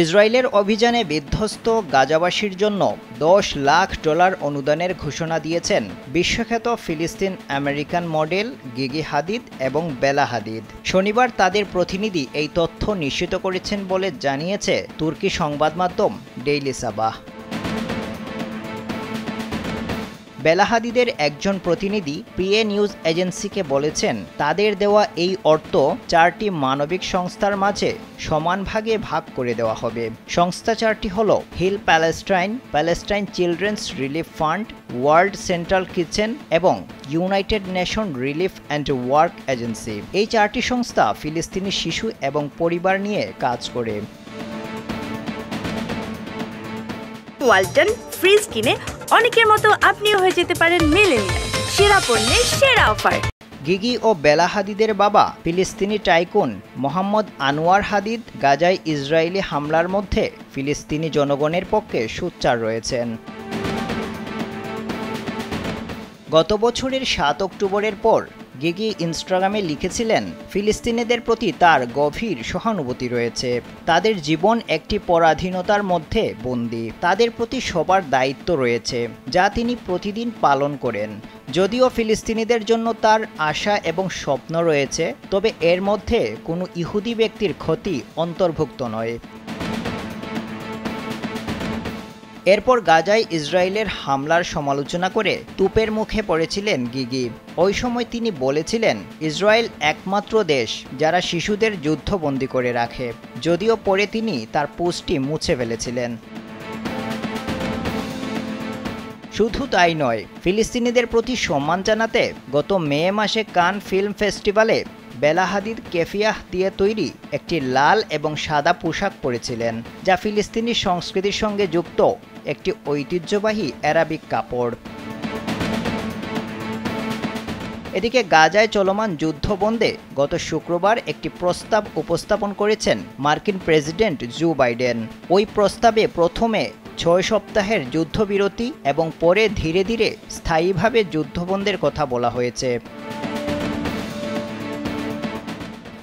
ইসরায়েলের অভিযানে বিধ্বস্ত গাজাবাসীর জন্য $10 লাখ অনুদানের ঘোষণা দিয়েছেন বিশ্বখ্যাত ফিলিস্তিন আমেরিকান মডেল গিগি হাদিদ এবং বেলা হাদিদ। শনিবার তাদের প্রতিনিধি এই তথ্য নিশ্চিত করেছেন বলে জানিয়েছে তুর্কি সংবাদ মাধ্যম ডেইলি সাবাহ। বেলা হাদিদের একজন প্রতিনিধি পিএ নিউজ এজেন্সিকে বলেছেন, তাদের দেওয়া এই অর্থ 4টি মানবিক সংস্থার মাঝে সমান ভাগে ভাগ করে দেওয়া হবে। সংস্থা 4টি হল heal Palestine, Palestine children's relief fund, world central kitchen এবং united nation relief and work agency. এই 4টি সংস্থা ফিলিস্তিনি শিশু এবং পরিবার নিয়ে কাজ করে। ওয়ালটন ফ্রিজ কিনে অনেকের মতো আপনিও হয়ে যেতে পারেন মিলেনিয়াল। সেরা পণ্যের সেরা অফার। গিগি ও বেলা হাদিদের বাবা ফিলিস্তিনি টাইকুন মোহাম্মদ আনোয়ার হাদিদ গাজায় ইসরায়েলি হামলার মধ্যে ফিলিস্তিনি জনগণের পক্ষে সোচ্চার রয়েছেন। গত বছরের 7 অক্টোবরের পর গিগি ইনস্টাগ্রামে লিখেছিলেন, ফিলিস্তিনিদের প্রতি তার গভীর সহানুভূতি রয়েছে। তাদের জীবন একটি পরাধীনতার মধ্যে বন্দী। তাদের প্রতি সবার দায়িত্ব রয়েছে, যা তিনি প্রতিদিন পালন করেন। যদিও ফিলিস্তিনিদের জন্য তার আশা এবং স্বপ্ন রয়েছে, তবে এর মধ্যে কোনো ইহুদি ব্যক্তির ক্ষতি অন্তর্ভুক্ত নয়। এরপর গাজায় ইসরায়েলের হামলার সমালোচনা করে তুপের মুখে পড়েছিলেন গিগি। ওই সময় তিনি বলেছিলেন, ইসরায়েল একমাত্র দেশ যারা শিশুদের যুদ্ধবন্দী করে রাখে, যদিও পরে তিনি তার পোস্টটি মুছে ফেলেছিলেন। শুধু তাই নয়, ফিলিস্তিনিদের প্রতি সম্মান জানাতে গত মে মাসে কান ফিল্ম ফেস্টিভ্যালে বেলা হাদিদ কেফিয়াহ দিয়ে তৈরি একটি লাল এবং সাদা পোশাক পরেছিলেন, যা ফিলিস্তিনি সংস্কৃতির সঙ্গে যুক্ত একটি ঐতিহ্যবাহী আরাবিক কাপড়। এদিকে গাজায় চলমান যুদ্ধ বন্ধে গত শুক্রবার একটি প্রস্তাব উপস্থাপন করেছেন মার্কিন প্রেসিডেন্ট জো বাইডেন। ওই প্রস্তাবে প্রথমে 6 সপ্তাহের যুদ্ধবিরতি এবং পরে ধীরে ধীরে স্থায়ীভাবে যুদ্ধবন্ধের কথা বলা হয়েছে।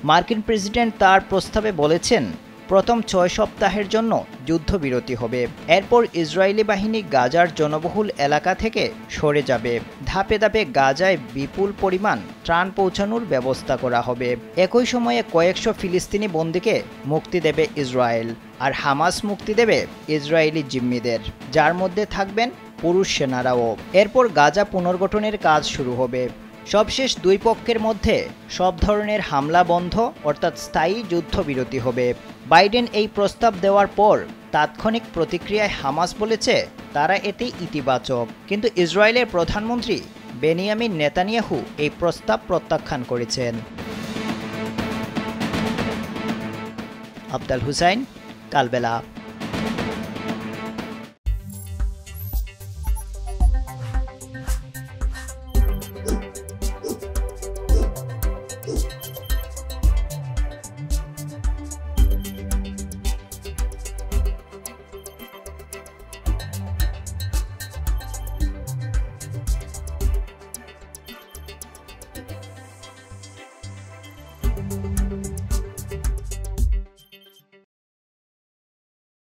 মার্কিন প্রেসিডেন্ট তার প্রস্তাবে বলেছেন, প্রথম 6 সপ্তাহের জন্য যুদ্ধবিরতি হবে। এরপর ইসরায়েলি বাহিনী গাজার জনবহুল এলাকা থেকে সরে যাবে। ধাপে ধাপে গাজায় বিপুল পরিমাণ ত্রাণ পৌঁছানোর ব্যবস্থা করা হবে। একই সময়ে কয়েকশো ফিলিস্তিনি বন্দীকে মুক্তি দেবে ইসরায়েল, আর হামাস মুক্তি দেবে ইসরায়েলি জিম্মিদের, যার মধ্যে থাকবেন পুরুষ সেনারাও। এরপর গাজা পুনর্গঠনের কাজ শুরু হবে। সবশেষ দুই পক্ষের মধ্যে সব ধরনের হামলা বন্ধ, অর্থাৎ স্থায়ী যুদ্ধবিরতি হবে। বাইডেন এই প্রস্তাব দেওয়ার পর তাৎক্ষণিক প্রতিক্রিয়ায় হামাস বলেছে তারা এতে ইতিবাচক, কিন্তু ইসরায়েলের প্রধানমন্ত্রী বেনিয়ামিন নেতানিয়াহু এই প্রস্তাব প্রত্যাখ্যান করেছেন। আফদাল হুসাইন, কালবেলা।